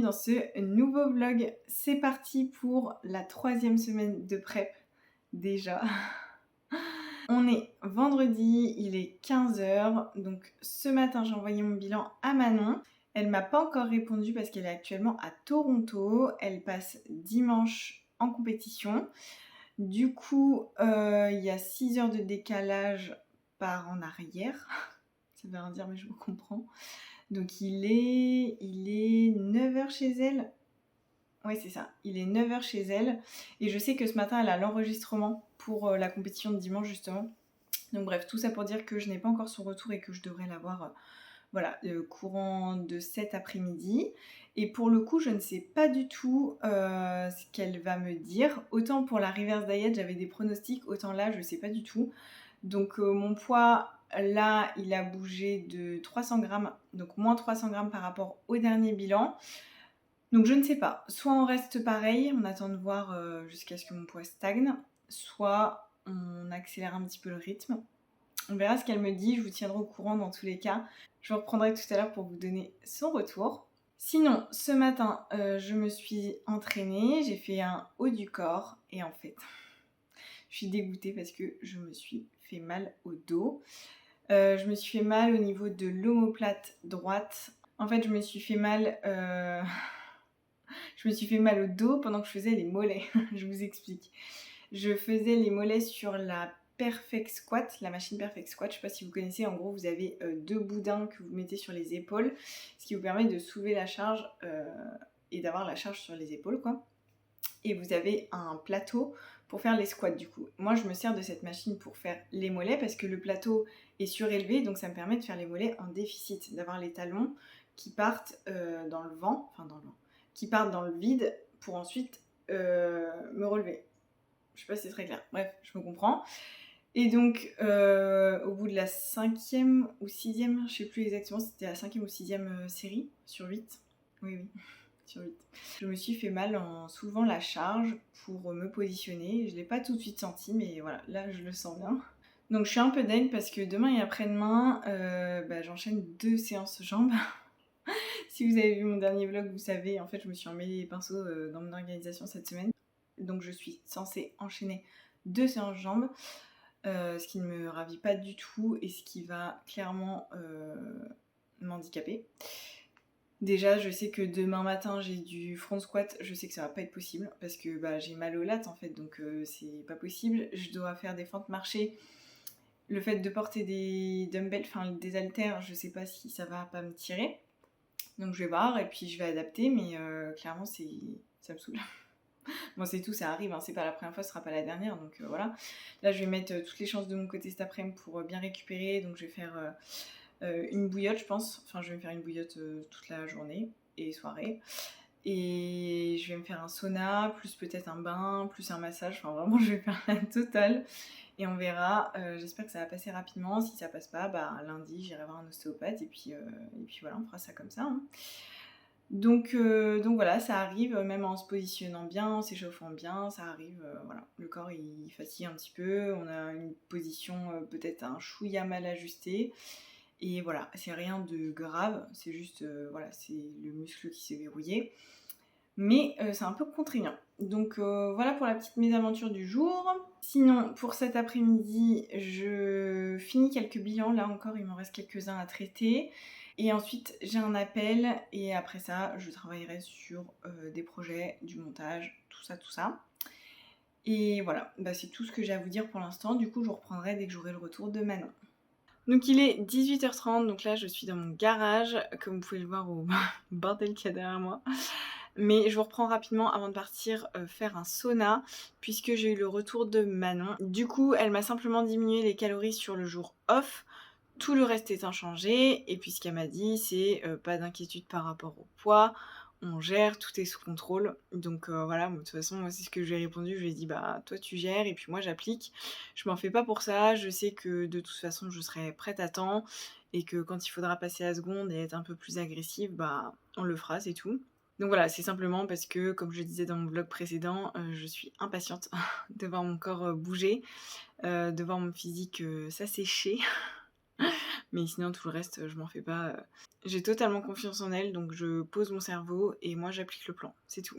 dans ce nouveau vlog. C'est parti pour la 3e semaine de prep déjà. On est vendredi, il est 15h, donc ce matin j'ai envoyé mon bilan à Manon. Elle m'a pas encore répondu parce qu'elle est actuellement à Toronto. Elle passe dimanche en compétition. Du coup, il y a 6 heures de décalage par en arrière. Ça veut rien dire mais je vous comprends. Donc il est 9h chez elle. Ouais, c'est ça. Il est 9h chez elle. Et je sais que ce matin, elle a l'enregistrement pour la compétition de dimanche, justement. Donc bref, tout ça pour dire que je n'ai pas encore son retour et que je devrais l'avoir courant de cet après-midi. Et pour le coup, je ne sais pas du tout ce qu'elle va me dire. Autant pour la reverse diet, j'avais des pronostics. Autant là, je ne sais pas du tout. Donc mon poids, là, il a bougé de 300 grammes. Donc moins 300 grammes par rapport au dernier bilan. Donc je ne sais pas, soit on reste pareil, on attend de voir jusqu'à ce que mon poids stagne, soit on accélère un petit peu le rythme. On verra ce qu'elle me dit, je vous tiendrai au courant dans tous les cas. Je vous reprendrai tout à l'heure pour vous donner son retour. Sinon, ce matin, je me suis entraînée, j'ai fait un haut du corps et en fait, je suis dégoûtée parce que je me suis fait mal au dos. Je me suis fait mal au niveau de l'omoplate droite. En fait, je me suis fait mal... Je me suis fait mal au dos pendant que je faisais les mollets. Je vous explique. Je faisais les mollets sur la Perfect Squat, la machine Perfect Squat. Je ne sais pas si vous connaissez. En gros, vous avez deux boudins que vous mettez sur les épaules, ce qui vous permet de soulever la charge et d'avoir la charge sur les épaules, quoi. Et vous avez un plateau pour faire les squats du coup. Moi, je me sers de cette machine pour faire les mollets parce que le plateau est surélevé, donc ça me permet de faire les mollets en déficit, d'avoir les talons qui partent dans le vent, qui partent dans le vide pour ensuite me relever. Je sais pas si c'est très clair. Bref, je me comprends. Et donc, au bout de la 5e ou 6e, je sais plus exactement si c'était la 5e ou 6e série sur 8. Oui. Sur 8. Je me suis fait mal en soulevant la charge pour me positionner. Je l'ai pas tout de suite senti, mais voilà, là je le sens bien. Donc je suis un peu deg parce que demain et après-demain, j'enchaîne 2 séances jambes. Si vous avez vu mon dernier vlog, vous savez, en fait, je me suis emmêlé les pinceaux dans mon organisation cette semaine. Donc je suis censée enchaîner 2 séances jambes, ce qui ne me ravit pas du tout et ce qui va clairement m'handicaper. Déjà, je sais que demain matin, j'ai du front squat, je sais que ça va pas être possible parce que j'ai mal aux lattes en fait, donc c'est pas possible. Je dois faire des fentes marchées. Le fait de porter des dumbbells, enfin des haltères, je sais pas si ça va pas me tirer. Donc je vais voir et puis je vais adapter, mais clairement ça me saoule. Bon, c'est tout, ça arrive, hein, c'est pas la première fois, ce sera pas la dernière, donc voilà. Là, je vais mettre toutes les chances de mon côté cet après-midi pour bien récupérer, donc je vais faire une bouillotte, je pense. Enfin, je vais me faire une bouillotte toute la journée et soirée. Et je vais me faire un sauna, plus peut-être un bain, plus un massage. Enfin, vraiment, je vais faire la totale. Et on verra. J'espère que ça va passer rapidement. Si ça passe pas, lundi, j'irai voir un ostéopathe. Et puis voilà, on fera ça comme ça. Hein. Donc voilà, ça arrive, même en se positionnant bien, en s'échauffant bien, ça arrive, voilà. Le corps, il fatigue un petit peu. On a une position peut-être un chouïa mal ajustée. Et voilà, c'est rien de grave, c'est juste, c'est le muscle qui s'est verrouillé. Mais c'est un peu contraignant. Donc voilà pour la petite mésaventure du jour. Sinon, pour cet après-midi, je finis quelques bilans. Là encore, il m'en reste quelques-uns à traiter. Et ensuite, j'ai un appel. Et après ça, je travaillerai sur des projets, du montage, tout ça. Et voilà, c'est tout ce que j'ai à vous dire pour l'instant. Du coup, je vous reprendrai dès que j'aurai le retour de Manon. Donc il est 18h30, donc là je suis dans mon garage, comme vous pouvez le voir au bordel qu'il y a derrière moi. Mais je vous reprends rapidement avant de partir faire un sauna, puisque j'ai eu le retour de Manon. Du coup, elle m'a simplement diminué les calories sur le jour off, tout le reste est inchangé, et puis ce qu'elle m'a dit, c'est pas d'inquiétude par rapport au poids, on gère, tout est sous contrôle. Donc voilà, de toute façon, moi c'est ce que je lui ai répondu, je lui ai dit toi tu gères et puis moi j'applique. Je m'en fais pas pour ça, je sais que de toute façon je serai prête à temps et que quand il faudra passer à la seconde et être un peu plus agressive, on le fera, c'est tout. Donc voilà, c'est simplement parce que, comme je disais dans mon vlog précédent, je suis impatiente de voir mon corps bouger, de voir mon physique s'assécher. Mais sinon tout le reste, je m'en fais pas. J'ai totalement confiance en elle, donc je pose mon cerveau et moi j'applique le plan, c'est tout.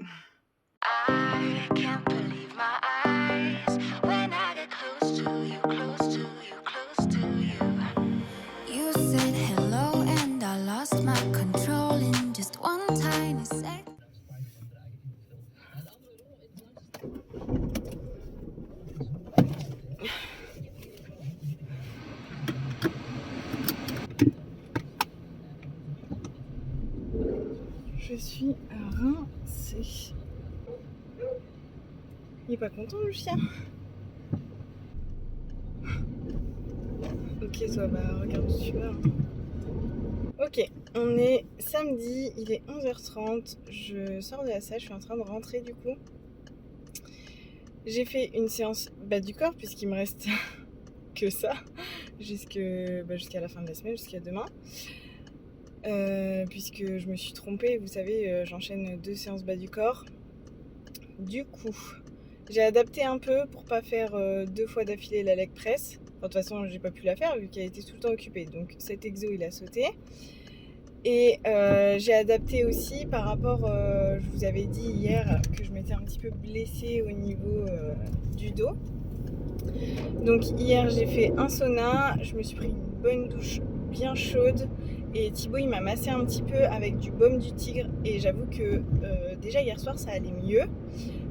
I can't believe my eyes when I get close to you, close to you, close to you. You said hello and I lost my control in just one tiny second. Je suis rincée. Il est pas content le chien? Ok, toi, bah regarde où tu vas. Ok, on est samedi, il est 11h30, je sors de la salle, je suis en train de rentrer du coup. J'ai fait une séance bas du corps puisqu'il me reste que ça jusqu'à la fin de la semaine, jusqu'à demain. Puisque je me suis trompée, vous savez, j'enchaîne 2 séances bas du corps. Du coup, j'ai adapté un peu pour pas faire 2 fois d'affilée la leg press. Enfin, de toute façon, j'ai pas pu la faire vu qu'elle était tout le temps occupée. Donc cet exo, il a sauté. Et j'ai adapté aussi par rapport, je vous avais dit hier que je m'étais un petit peu blessée au niveau du dos. Donc hier j'ai fait un sauna, je me suis pris une bonne douche bien chaude et Thibaut il m'a massé un petit peu avec du baume du tigre et j'avoue que déjà hier soir ça allait mieux.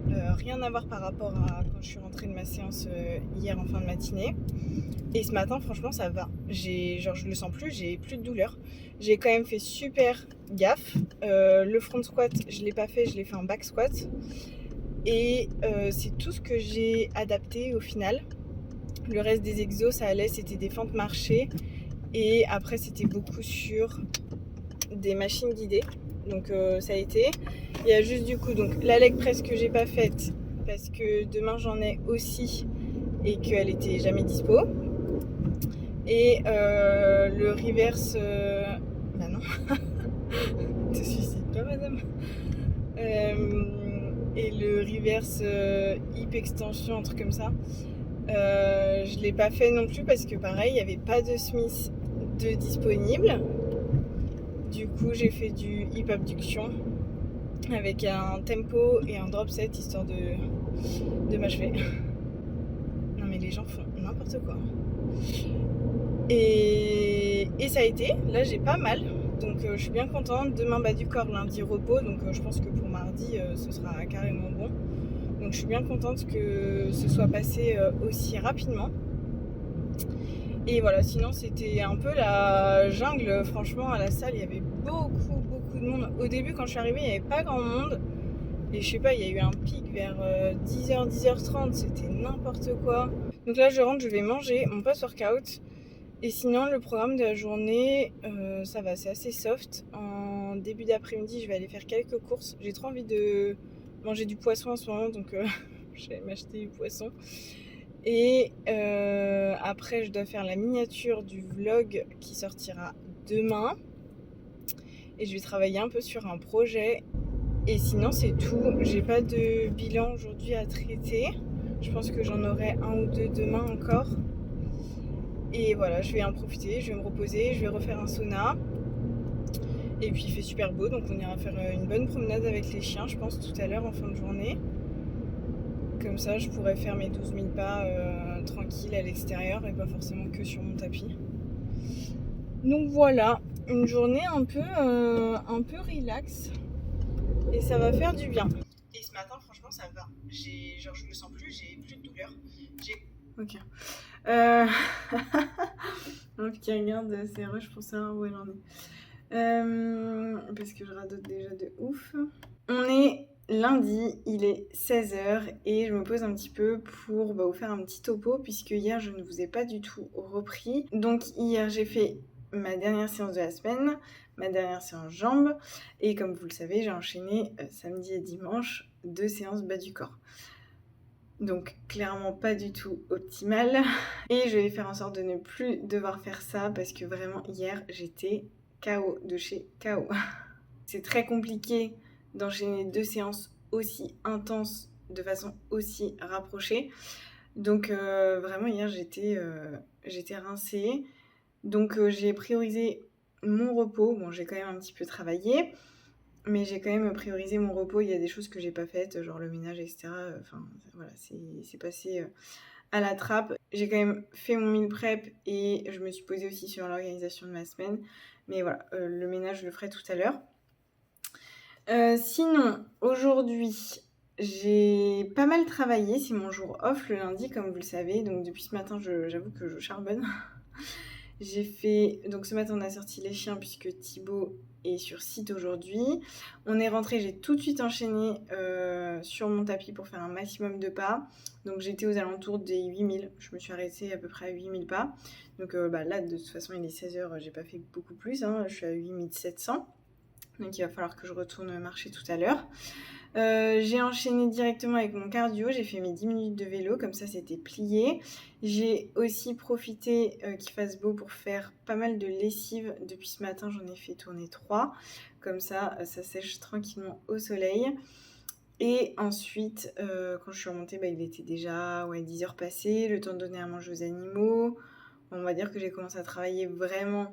Rien à voir par rapport à quand je suis rentrée de ma séance hier en fin de matinée. Et ce matin, franchement, ça va. Je le sens plus, j'ai plus de douleur. J'ai quand même fait super gaffe. Le front squat, je l'ai pas fait, je l'ai fait en back squat. Et c'est tout ce que j'ai adapté au final. Le reste des exos, ça allait, c'était des fentes marchées. Et après, c'était beaucoup sur des machines guidées. Donc ça a été. Il y a juste du coup donc la leg press que j'ai pas faite parce que demain j'en ai aussi et qu'elle était jamais dispo. Et le reverse. Bah non, ne te suicide pas, madame. Et le reverse hip extension, un truc comme ça. Je l'ai pas fait non plus parce que pareil, il n'y avait pas de Smith de disponible. Du coup, j'ai fait du hip abduction avec un tempo et un drop set histoire de m'achever. Non mais les gens font n'importe quoi. Et ça a été, là j'ai pas mal, donc je suis bien contente. Demain bas du corps, lundi repos, donc je pense que pour mardi ce sera carrément bon. Donc je suis bien contente que ce soit passé aussi rapidement. Et voilà, sinon c'était un peu la jungle, franchement à la salle il y avait beaucoup de monde. Au début quand je suis arrivée il n'y avait pas grand monde. Et je sais pas, il y a eu un pic vers 10h, 10h30, c'était n'importe quoi. Donc là je rentre, je vais manger mon post-workout. Et sinon, le programme de la journée, ça va, c'est assez soft. En début d'après-midi, je vais aller faire quelques courses. J'ai trop envie de manger du poisson en ce moment, donc je vais m'acheter du poisson. Et après, je dois faire la miniature du vlog qui sortira demain. Et je vais travailler un peu sur un projet. Et sinon, c'est tout. J'ai pas de bilan aujourd'hui à traiter. Je pense que j'en aurai un ou deux demain encore. Et voilà, je vais en profiter, je vais me reposer, je vais refaire un sauna. Et puis il fait super beau, donc on ira faire une bonne promenade avec les chiens, je pense, tout à l'heure en fin de journée. Comme ça, je pourrais faire mes 12 000 pas tranquille à l'extérieur et pas forcément que sur mon tapis. Donc voilà, une journée un peu relax. Et ça va faire du bien. Et ce matin, franchement, ça va. Je me sens plus, j'ai plus de douleur. Ok. Donc qui regarde ses rushs pour savoir où elle en est. Parce que je radote déjà de ouf. On est lundi, il est 16h et je me pose un petit peu pour vous faire un petit topo puisque hier je ne vous ai pas du tout repris. Donc hier j'ai fait ma dernière séance de la semaine, ma dernière séance jambes et comme vous le savez j'ai enchaîné samedi et dimanche 2 séances bas du corps. Donc clairement pas du tout optimal et je vais faire en sorte de ne plus devoir faire ça parce que vraiment hier j'étais KO de chez KO. C'est très compliqué d'enchaîner 2 séances aussi intenses de façon aussi rapprochée. Donc vraiment hier j'étais rincée. Donc j'ai priorisé mon repos, bon j'ai quand même un petit peu travaillé, mais j'ai quand même priorisé mon repos. Il y a des choses que j'ai pas faites, genre le ménage, etc. Enfin voilà, c'est passé à la trappe. J'ai quand même fait mon meal prep et je me suis posée aussi sur l'organisation de ma semaine. Mais voilà, le ménage, je le ferai tout à l'heure. Sinon, aujourd'hui, j'ai pas mal travaillé. C'est mon jour off le lundi, comme vous le savez. Donc depuis ce matin, j'avoue que je charbonne. J'ai fait... Donc ce matin, on a sorti les chiens puisque Thibaut est sur site aujourd'hui. On est rentré, j'ai tout de suite enchaîné sur mon tapis pour faire un maximum de pas. Donc j'étais aux alentours des 8000. Je me suis arrêtée à peu près à 8000 pas. Donc là, de toute façon, il est 16h, j'ai pas fait beaucoup plus. Je suis à 8700. Donc il va falloir que je retourne marcher tout à l'heure. J'ai enchaîné directement avec mon cardio, j'ai fait mes 10 minutes de vélo, comme ça c'était plié. J'ai aussi profité qu'il fasse beau pour faire pas mal de lessive. Depuis ce matin, j'en ai fait tourner 3. Comme ça, ça sèche tranquillement au soleil. Et ensuite, quand je suis remontée, il était déjà 10h passées, le temps de donner à manger aux animaux. On va dire que j'ai commencé à travailler vraiment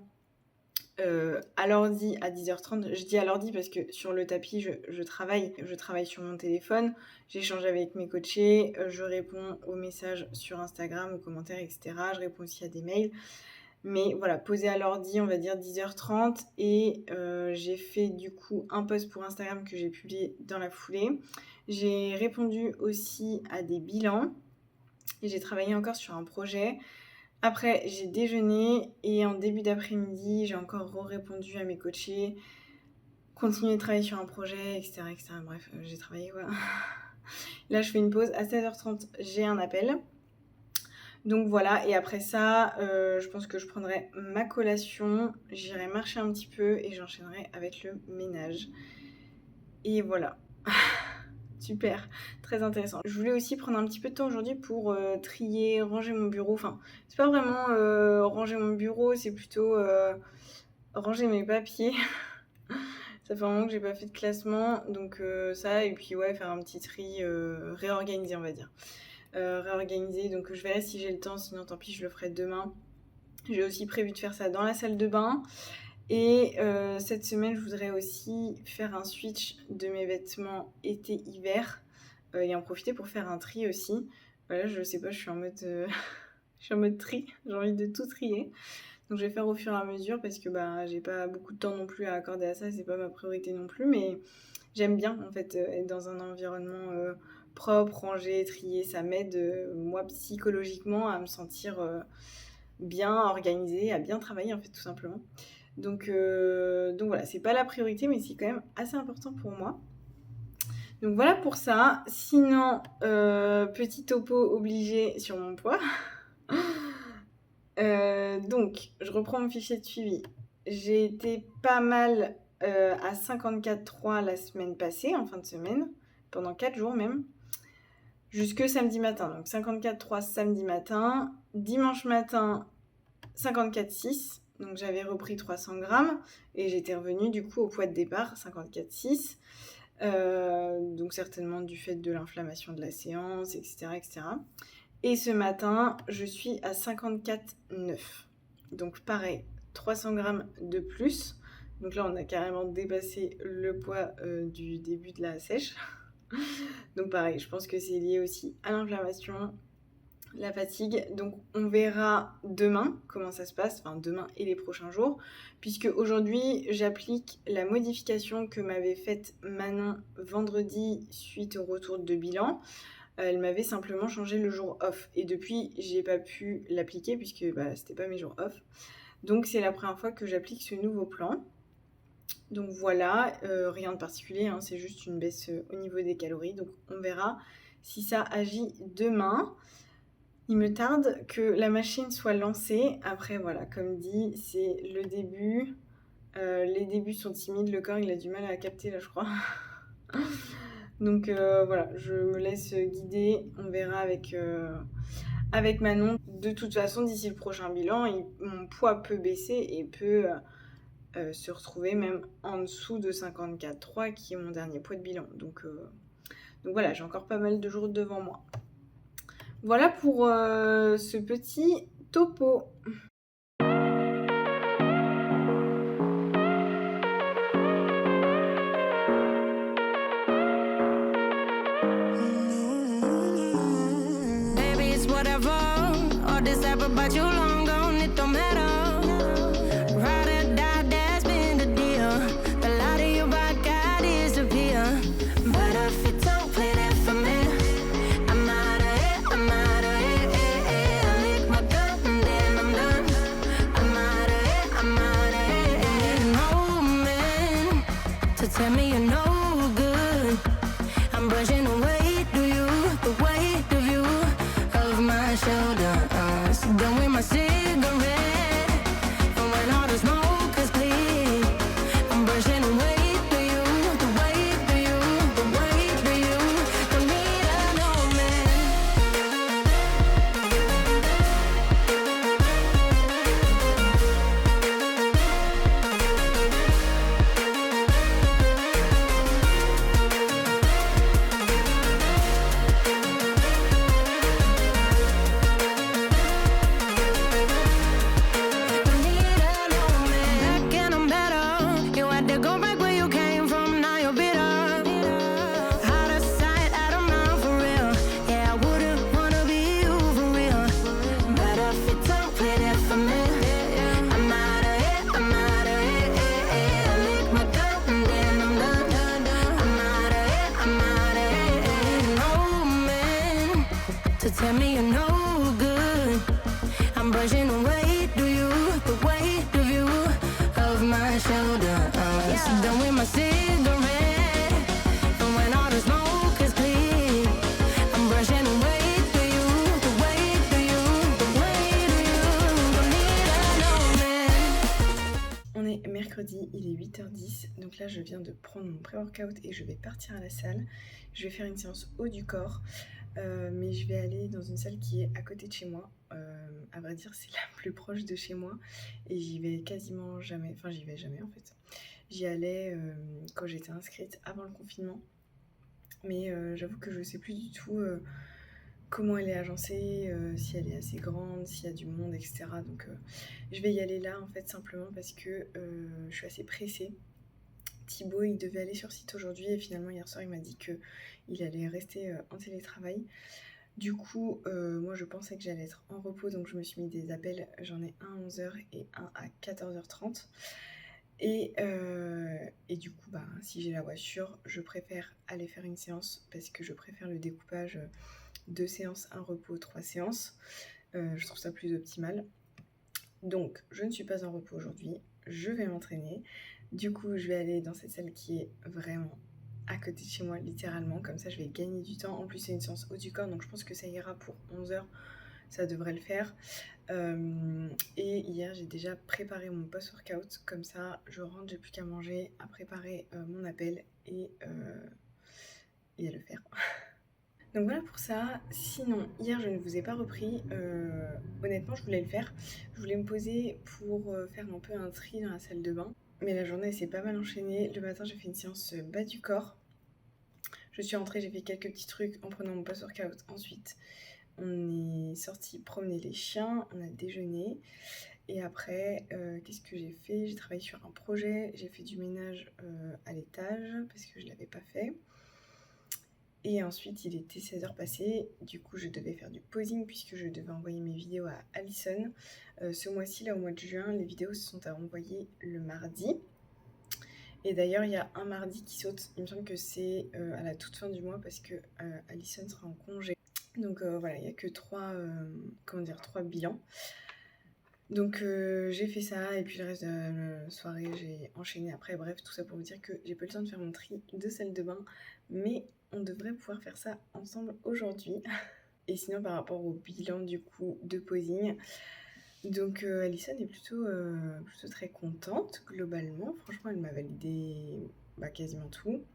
à l'ordi à 10h30. Je dis à l'ordi parce que sur le tapis, je travaille sur mon téléphone, j'échange avec mes coachés, je réponds aux messages sur Instagram, aux commentaires, etc. Je réponds aussi à des mails. Mais voilà, posé à l'ordi, on va dire 10h30. Et j'ai fait du coup un post pour Instagram que j'ai publié dans la foulée. J'ai répondu aussi à des bilans. Et j'ai travaillé encore sur un projet. Après, j'ai déjeuné et en début d'après-midi, j'ai encore répondu à mes coachés, continué de travailler sur un projet, etc. etc. Bref, j'ai travaillé quoi. Là, je fais une pause. À 16h30, j'ai un appel. Donc voilà, et après ça, je pense que je prendrai ma collation, j'irai marcher un petit peu et j'enchaînerai avec le ménage. Et voilà. Super, très intéressant. Je voulais aussi prendre un petit peu de temps aujourd'hui pour trier, ranger mon bureau. Enfin, c'est pas vraiment ranger mon bureau, c'est plutôt ranger mes papiers. Ça fait un moment que j'ai pas fait de classement, donc ça, et puis faire un petit tri réorganisé, on va dire. Réorganiser, donc je verrai si j'ai le temps, sinon tant pis, je le ferai demain. J'ai aussi prévu de faire ça dans la salle de bain. Et cette semaine, je voudrais aussi faire un switch de mes vêtements été-hiver et en profiter pour faire un tri aussi. Voilà, je sais pas, je suis en mode, je suis en mode tri, j'ai envie de tout trier. Donc je vais faire au fur et à mesure parce que j'ai pas beaucoup de temps non plus à accorder à ça, c'est pas ma priorité non plus, mais j'aime bien en fait être dans un environnement propre, rangé, trié. Ça m'aide moi psychologiquement à me sentir bien organisée, à bien travailler en fait tout simplement. Donc voilà, c'est pas la priorité, mais c'est quand même assez important pour moi. Donc voilà pour ça. Sinon, petit topo obligé sur mon poids. Donc, je reprends mon fichier de suivi. J'ai été pas mal à 54,3 la semaine passée, en fin de semaine, pendant 4 jours même, jusque samedi matin. Donc 54,3 samedi matin, dimanche matin 54,6. Donc j'avais repris 300 grammes et j'étais revenue du coup au poids de départ, 54,6. Donc certainement du fait de l'inflammation de la séance, etc. etc. Et ce matin, je suis à 54,9. Donc pareil, 300 grammes de plus. Donc là, on a carrément dépassé le poids du début de la sèche. Donc pareil, je pense que c'est lié aussi à l'inflammation, la fatigue. Donc on verra demain comment ça se passe, enfin demain et les prochains jours, puisque aujourd'hui j'applique la modification que m'avait faite Manon vendredi suite au retour de bilan. Elle m'avait simplement changé le jour off et depuis j'ai pas pu l'appliquer puisque c'était pas mes jours off. Donc c'est la première fois que j'applique ce nouveau plan. Donc voilà, rien de particulier, c'est juste une baisse au niveau des calories. Donc on verra si ça agit demain. Il me tarde que la machine soit lancée. Après voilà, comme dit, c'est le début. Les débuts sont timides, le corps il a du mal à capter là je crois. Donc voilà, je me laisse guider, on verra avec Manon. De toute façon, d'ici le prochain bilan, mon poids peut baisser et peut se retrouver même en dessous de 54,3 qui est mon dernier poids de bilan. Donc voilà, j'ai encore pas mal de jours devant moi. Voilà pour ce petit topo. it's whatever. All this ever about you long gone, it don't matter. Ride or die, that's been the deal. The light of your body got disappear. But if you don't play that for me, I'm out of it, I'm out of it. I lick my gun and then I'm done. I'm out of it, I'm out of it. No man to tell me you're no good. I'm brushing away, do you? The weight of you, of my shoulders. Done with my cigarette, and when all the smoke is clear, I'm brushing away, do you? The weight of you, the weight of you. Don't need a no man. Don't need a no man. Back and I'm better. You had to go back where you came from, now you're bitter. Out of sight, out of mind for real. Yeah, I wouldn't wanna be you for real. But if you don't play that for me, I'm out of it, I'm out of it. I lick my gun and then I'm done. I'm out of it, I'm out of it. No man to tell me you're no good. I'm brushing away, do you? The weight of you, of my shoulders. Done with my cigarette, and when all the smoke is clear, I'm brushing away, do you? The weight of you, the weight of you. Don't need a no man. On est mercredi, il est 8h10, donc là je viens de prendre mon pré-workout et je vais partir à la salle. Je vais faire une séance haut du corps, mais je vais aller dans une salle qui est à côté de chez moi. À vrai dire, c'est la plus proche de chez moi et j'y vais quasiment jamais, enfin j'y vais jamais en fait. J'y allais quand j'étais inscrite avant le confinement, mais j'avoue que je sais plus du tout comment elle est agencée, si elle est assez grande, s'il y a du monde, etc. Donc je vais y aller là en fait simplement parce que je suis assez pressée. Thibaut il devait aller sur site aujourd'hui et finalement hier soir il m'a dit qu'il allait rester en télétravail. Du coup moi je pensais que j'allais être en repos, donc je me suis mis des appels, j'en ai un à 11h et un à 14h30. Et du coup bah, si j'ai la voiture je préfère aller faire une séance parce que je préfère le découpage 2 séances, 1 repos, 3 séances. Je trouve ça plus optimal. Donc je ne suis pas en repos aujourd'hui, je vais m'entraîner. Du coup je vais aller dans cette salle qui est vraiment à côté de chez moi, littéralement, comme ça je vais gagner du temps. En plus c'est une séance haut du corps, donc je pense que ça ira pour 11h, ça devrait le faire. Et hier j'ai déjà préparé mon post-workout, comme ça je rentre, j'ai plus qu'à manger, à préparer mon appel et à le faire. Donc voilà pour ça. Sinon, hier je ne vous ai pas repris. Honnêtement, je voulais le faire. Je voulais me poser pour faire un peu un tri dans la salle de bain. Mais la journée s'est pas mal enchaînée. Le matin, j'ai fait une séance bas du corps. Je suis rentrée, j'ai fait quelques petits trucs en prenant mon post-workout. Ensuite, on est sorti promener les chiens, on a déjeuné. Et après, qu'est-ce que j'ai fait? J'ai travaillé sur un projet. J'ai fait du ménage à l'étage parce que je l'avais pas fait. Et ensuite, il était 16h passées, du coup je devais faire du posing puisque je devais envoyer mes vidéos à Alison. Ce mois-ci, là au mois de juin, les vidéos se sont à envoyer le mardi. Et d'ailleurs, il y a un mardi qui saute, il me semble que c'est à la toute fin du mois parce que Alison sera en congé. Donc voilà, il n'y a que 3 bilans. Donc j'ai fait ça et puis le reste de la soirée j'ai enchaîné après. Bref, tout ça pour vous dire que j'ai pas le temps de faire mon tri de salle de bain, mais on devrait pouvoir faire ça ensemble aujourd'hui. Et sinon par rapport au bilan du coup de posing, donc Alison est plutôt très contente globalement. Franchement elle m'a validé quasiment tout.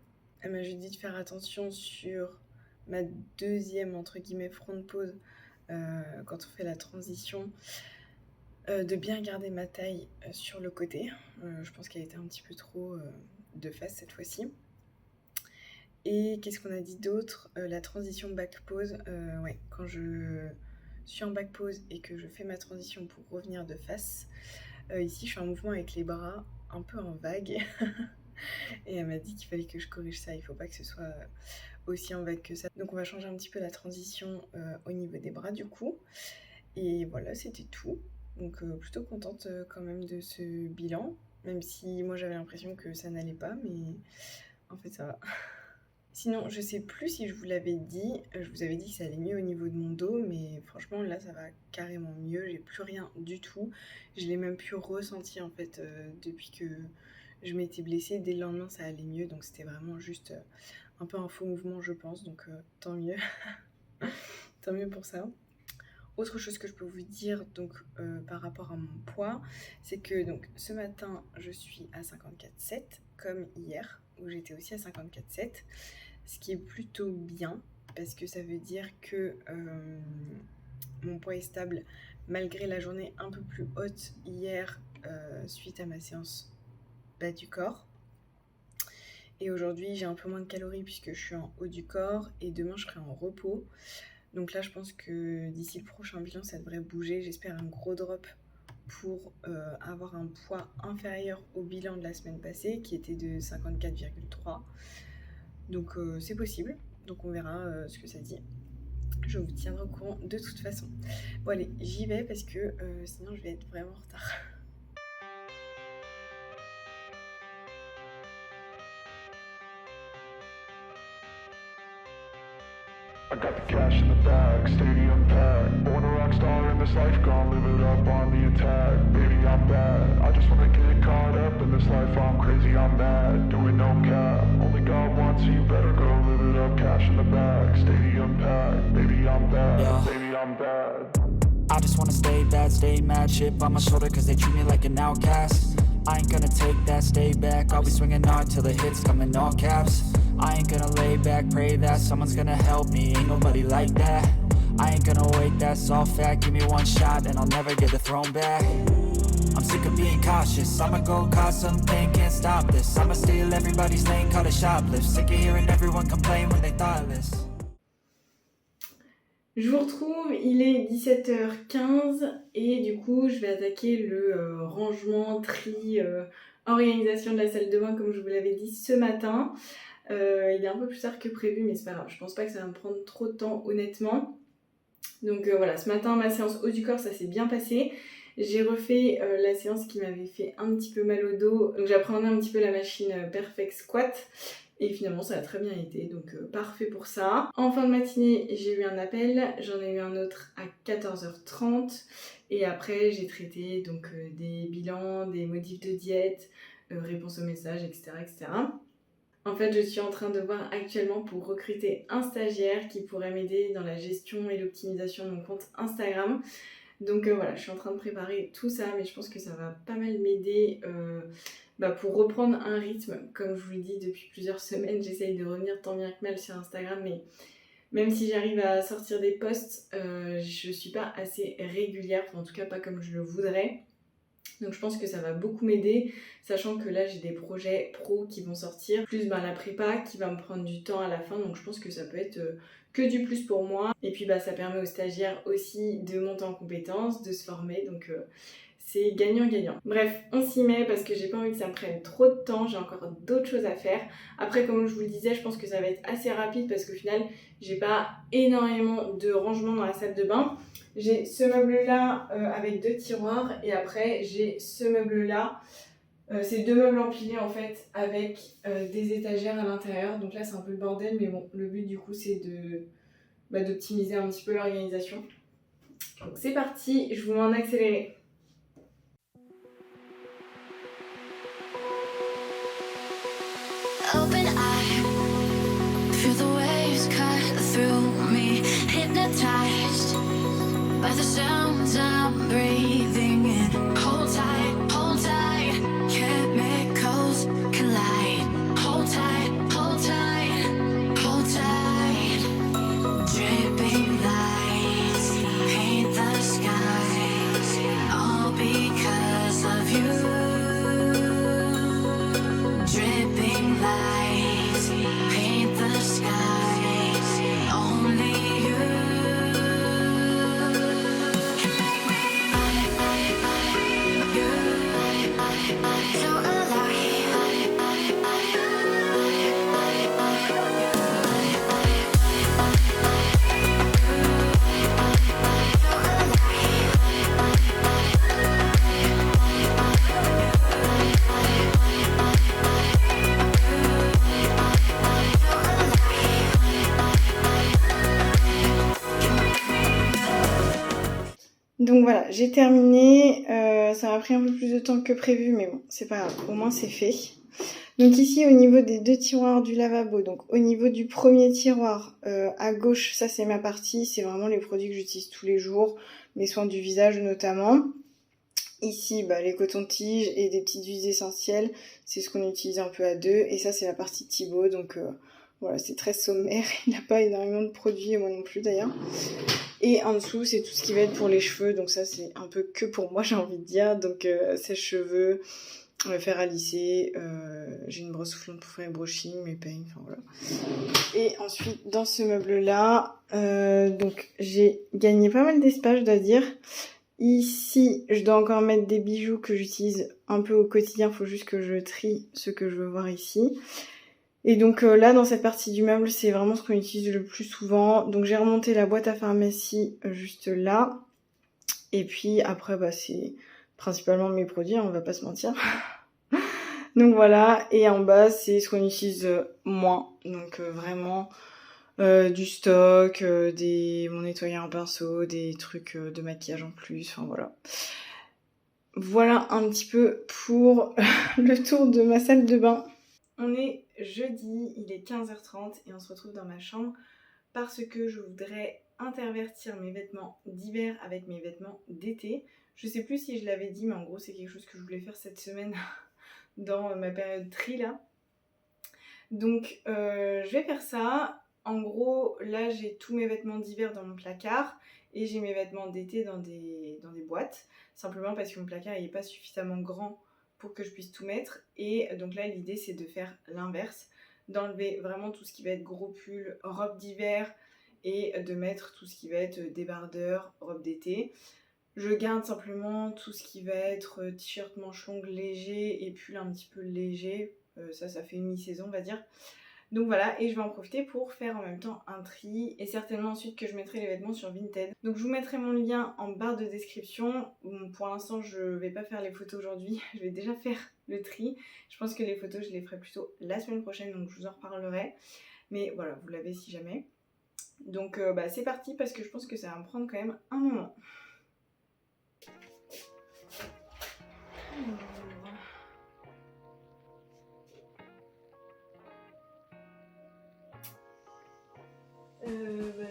Elle m'a juste dit de faire attention sur ma deuxième entre guillemets front pose quand on fait la transition. De bien garder ma taille sur le côté. Je pense qu'elle était un petit peu trop de face cette fois-ci. Et qu'est-ce qu'on a dit d'autre? La transition back pose. Ouais, quand je suis en back pose et que je fais ma transition pour revenir de face, ici je fais un mouvement avec les bras un peu en vague. Et elle m'a dit qu'il fallait que je corrige ça, il faut pas que ce soit aussi en vague que ça. Donc on va changer un petit peu la transition au niveau des bras du coup. Et voilà, c'était tout. Donc plutôt contente quand même de ce bilan, même si moi j'avais l'impression que ça n'allait pas, mais en fait ça va. Sinon, je sais plus si je vous l'avais dit, je vous avais dit que ça allait mieux au niveau de mon dos, mais franchement là ça va carrément mieux, j'ai plus rien du tout. Je l'ai même plus ressenti en fait depuis que je m'étais blessée. Dès le lendemain ça allait mieux, donc c'était vraiment juste un peu un faux mouvement je pense, donc tant mieux. Tant mieux pour ça. Autre chose que je peux vous dire donc par rapport à mon poids, c'est que donc ce matin je suis à 54,7 comme hier où j'étais aussi à 54,7, ce qui est plutôt bien parce que ça veut dire que mon poids est stable malgré la journée un peu plus haute hier suite à ma séance bas du corps. Et aujourd'hui j'ai un peu moins de calories puisque je suis en haut du corps et demain je serai en repos. Donc là, je pense que d'ici le prochain bilan, ça devrait bouger. J'espère un gros drop pour avoir un poids inférieur au bilan de la semaine passée, qui était de 54,3. Donc c'est possible. Donc on verra ce que ça dit. Je vous tiendrai au courant de toute façon. Bon allez, j'y vais parce que sinon je vais être vraiment en retard. I got the cash in the bag, stadium packed. Born a rock star in this life, gonna live it up on the attack. Baby, I'm bad, I just wanna get caught up in this life. I'm crazy, I'm mad, doing no cap. Only God wants you, better go live it up. Cash in the bag, stadium packed. Baby, I'm bad, yeah. Baby, I'm bad. I just wanna stay bad, stay mad. Chip on my shoulder cause they treat me like an outcast. I ain't gonna take that, stay back. I'll be swinging hard till the hits come in all caps. I ain't gonna lay back, pray that someone's gonna help me. Ain't nobody like that. I ain't gonna wait, that's all fact. Give me one shot and I'll never get the throne back. I'm sick of being cautious. I'ma go cause something, can't stop this. I'ma steal everybody's lane, call it shoplift. Sick of hearing everyone complain when they thoughtless. Je vous retrouve, il est 17h15 et du coup je vais attaquer le rangement, tri, organisation de la salle de bain comme je vous l'avais dit ce matin. Il est un peu plus tard que prévu mais c'est pas grave, je pense pas que ça va me prendre trop de temps honnêtement. Donc voilà, ce matin ma séance haut du corps ça s'est bien passé. J'ai refait la séance qui m'avait fait un petit peu mal au dos, donc j'appréhendais un petit peu la machine Perfect Squat. Et finalement ça a très bien été, donc parfait pour ça. En fin de matinée j'ai eu un appel, j'en ai eu un autre à 14h30 et après j'ai traité donc des bilans, des modifs de diète, réponses aux messages, etc., etc. En fait je suis en train de voir actuellement pour recruter un stagiaire qui pourrait m'aider dans la gestion et l'optimisation de mon compte Instagram. Donc voilà, je suis en train de préparer tout ça, mais je pense que ça va pas mal m'aider pour reprendre un rythme. Comme je vous le dis depuis plusieurs semaines, j'essaye de revenir tant bien que mal sur Instagram, mais même si j'arrive à sortir des posts, je suis pas assez régulière, enfin, en tout cas pas comme je le voudrais. Donc je pense que ça va beaucoup m'aider, sachant que là j'ai des projets pro qui vont sortir, plus la prépa qui va me prendre du temps à la fin, donc je pense que ça peut être que du plus pour moi. Et puis ça permet aux stagiaires aussi de monter en compétences, de se former, donc c'est gagnant-gagnant. Bref, on s'y met parce que j'ai pas envie que ça me prenne trop de temps, j'ai encore d'autres choses à faire. Après, comme je vous le disais, je pense que ça va être assez rapide parce qu'au final, j'ai pas énormément de rangement dans la salle de bain. J'ai ce meuble-là avec 2 tiroirs et après, j'ai ce meuble-là. C'est 2 meubles empilés en fait avec des étagères à l'intérieur. Donc là, c'est un peu le bordel, mais bon, le but du coup, c'est d'optimiser un petit peu l'organisation. Donc c'est parti, je vous mets en accéléré. Open eye, feel the waves cut through me, hypnotized by the sounds I'm breathing in. Hold tight, chemicals collide. Hold tight, hold tight, hold tight. Dripping lights paint the skies, all because of you. Dripping lights paint the skies, only you can make me you. Donc voilà, j'ai terminé. Ça m'a pris un peu plus de temps que prévu, mais bon, c'est pas grave, au moins c'est fait. Donc ici, au niveau des 2 tiroirs du lavabo, donc au niveau du premier tiroir, à gauche, ça c'est ma partie, c'est vraiment les produits que j'utilise tous les jours, mes soins du visage notamment. Ici, les cotons-tiges et des petites huiles essentielles, c'est ce qu'on utilise un peu à deux. Et ça, c'est la partie Thibaut, donc voilà, c'est très sommaire. Il n'a pas énormément de produits, et moi non plus d'ailleurs. Et en dessous, c'est tout ce qui va être pour les cheveux, donc ça, c'est un peu que pour moi, j'ai envie de dire. Donc sèche-cheveux, fer à lisser, j'ai une brosse soufflante pour faire les brushing, mes peignes, enfin voilà. Et ensuite, dans ce meuble-là, donc j'ai gagné pas mal d'espace, je dois dire. Ici, je dois encore mettre des bijoux que j'utilise un peu au quotidien. Il faut juste que je trie ce que je veux voir ici. Et donc là, dans cette partie du meuble, c'est vraiment ce qu'on utilise le plus souvent. Donc j'ai remonté la boîte à pharmacie juste là. Et puis après, c'est principalement mes produits, on va pas se mentir. Donc voilà. Et en bas, c'est ce qu'on utilise moins. Donc vraiment... du stock, mon nettoyeur en pinceau, des trucs de maquillage en plus, enfin voilà. Voilà un petit peu pour le tour de ma salle de bain. On est jeudi, il est 15h30 et on se retrouve dans ma chambre parce que je voudrais intervertir mes vêtements d'hiver avec mes vêtements d'été. Je sais plus si je l'avais dit, mais en gros c'est quelque chose que je voulais faire cette semaine dans ma période tri là. Donc je vais faire ça. En gros, là, j'ai tous mes vêtements d'hiver dans mon placard et j'ai mes vêtements d'été dans des boîtes. Simplement parce que mon placard n'est pas suffisamment grand pour que je puisse tout mettre. Et donc là, l'idée, c'est de faire l'inverse. D'enlever vraiment tout ce qui va être gros pull, robe d'hiver et de mettre tout ce qui va être débardeur, robe d'été. Je garde simplement tout ce qui va être t-shirt manches longues léger et pull un petit peu léger. Ça fait mi-saison, on va dire. Donc voilà, et je vais en profiter pour faire en même temps un tri et certainement ensuite que je mettrai les vêtements sur Vinted. Donc je vous mettrai mon lien en barre de description. Bon, pour l'instant, je vais pas faire les photos aujourd'hui, je vais déjà faire le tri. Je pense que les photos, je les ferai plutôt la semaine prochaine, donc je vous en reparlerai. Mais voilà, vous l'avez si jamais. Donc c'est parti parce que je pense que ça va me prendre quand même un moment.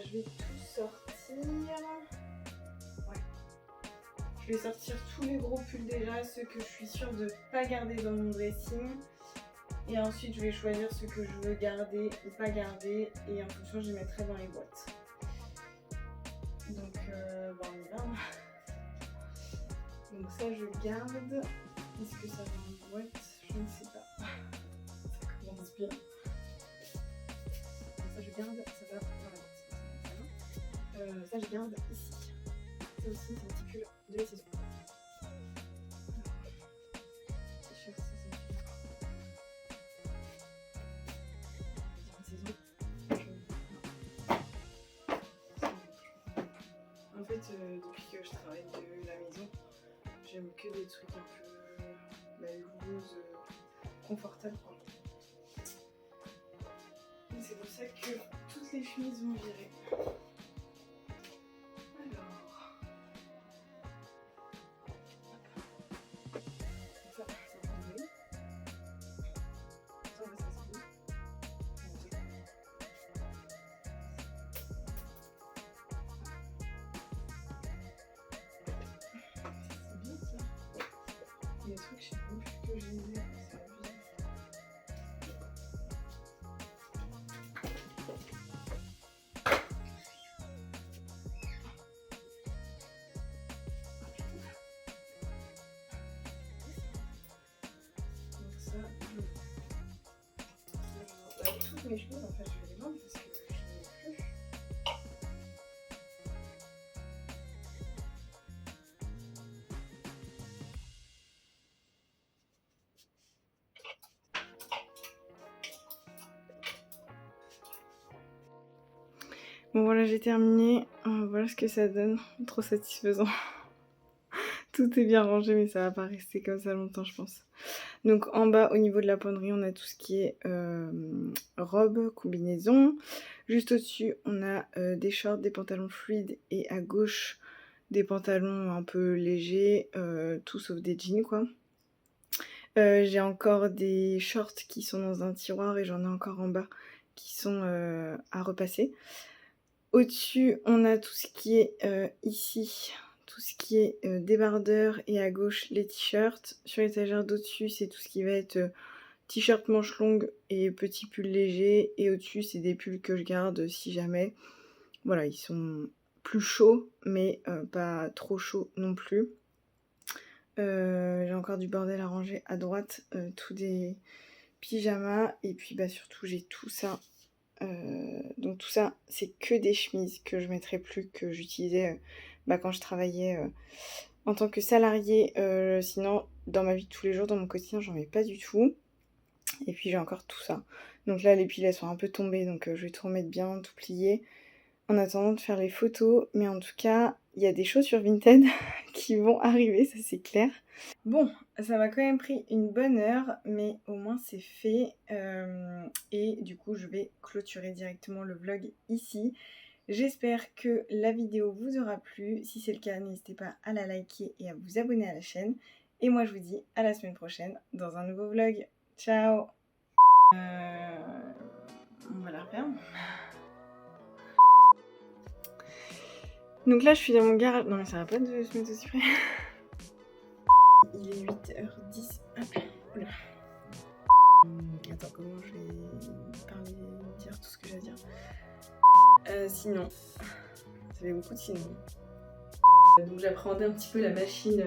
Je vais tout sortir. Ouais. Je vais sortir tous les gros pulls déjà, ceux que je suis sûre de ne pas garder dans mon dressing. Et ensuite, je vais choisir ceux que je veux garder ou pas garder. Et en fonction, je les mettrai dans les boîtes. Donc, on y va. Donc ça, je garde. Est-ce que ça va en boîte? Je ne sais pas. Ça commence bien. Ça, je garde. Ça va dans la boîte. Ça, je garde ici. Ça aussi, c'est un petit pull de la saison. T-shirt, ça, c'est un saison. En fait, depuis que je travaille de la maison, j'aime que des trucs un peu loose, confortables. Et c'est pour ça que toutes les chemises vont virer. Des trucs, je sais même plus que je les ai. Donc ça, toutes mes choses, en fait, je vais les vendre parce que je n'en ai plus. Bon voilà, j'ai terminé. Voilà ce que ça donne. Trop satisfaisant. Tout est bien rangé, mais ça va pas rester comme ça longtemps, je pense. Donc en bas, au niveau de la penderie, on a tout ce qui est robe, combinaison. Juste au-dessus, on a des shorts, des pantalons fluides et à gauche, des pantalons un peu légers, tout sauf des jeans quoi. J'ai encore des shorts qui sont dans un tiroir et j'en ai encore en bas qui sont à repasser. Au-dessus, on a tout ce qui est ici, tout ce qui est débardeur et à gauche les t-shirts. Sur l'étagère d'au-dessus, c'est tout ce qui va être t-shirt manches longues et petits pulls légers. Et au-dessus, c'est des pulls que je garde si jamais. Voilà, ils sont plus chauds, mais pas trop chauds non plus. J'ai encore du bordel à ranger à droite, tous des pyjamas. Et puis bah surtout, j'ai tout ça. Donc tout ça, c'est que des chemises que je mettrai plus, que j'utilisais quand je travaillais en tant que salariée. Sinon, dans ma vie de tous les jours, dans mon quotidien, j'en mets pas du tout. Et puis j'ai encore tout ça. Donc là, les piles, elles sont un peu tombées, donc je vais tout remettre bien, tout plier, en attendant de faire les photos. Mais en tout cas, il y a des choses sur Vinted qui vont arriver, ça c'est clair. Bon, ça m'a quand même pris une bonne heure, mais au moins c'est fait. Et du coup, je vais clôturer directement le vlog ici. J'espère que la vidéo vous aura plu. Si c'est le cas, n'hésitez pas à la liker et à vous abonner à la chaîne. Et moi, je vous dis à la semaine prochaine dans un nouveau vlog. Ciao. On va la refaire. Donc là, je suis dans mon garage. Non, mais ça va pas de se mettre aussi près. Il est 8h10. Oula. Attends, comment je vais parler, dire tout ce que j'ai à dire. Sinon, ça fait beaucoup de sinon. Donc j'appréhendais un petit peu la machine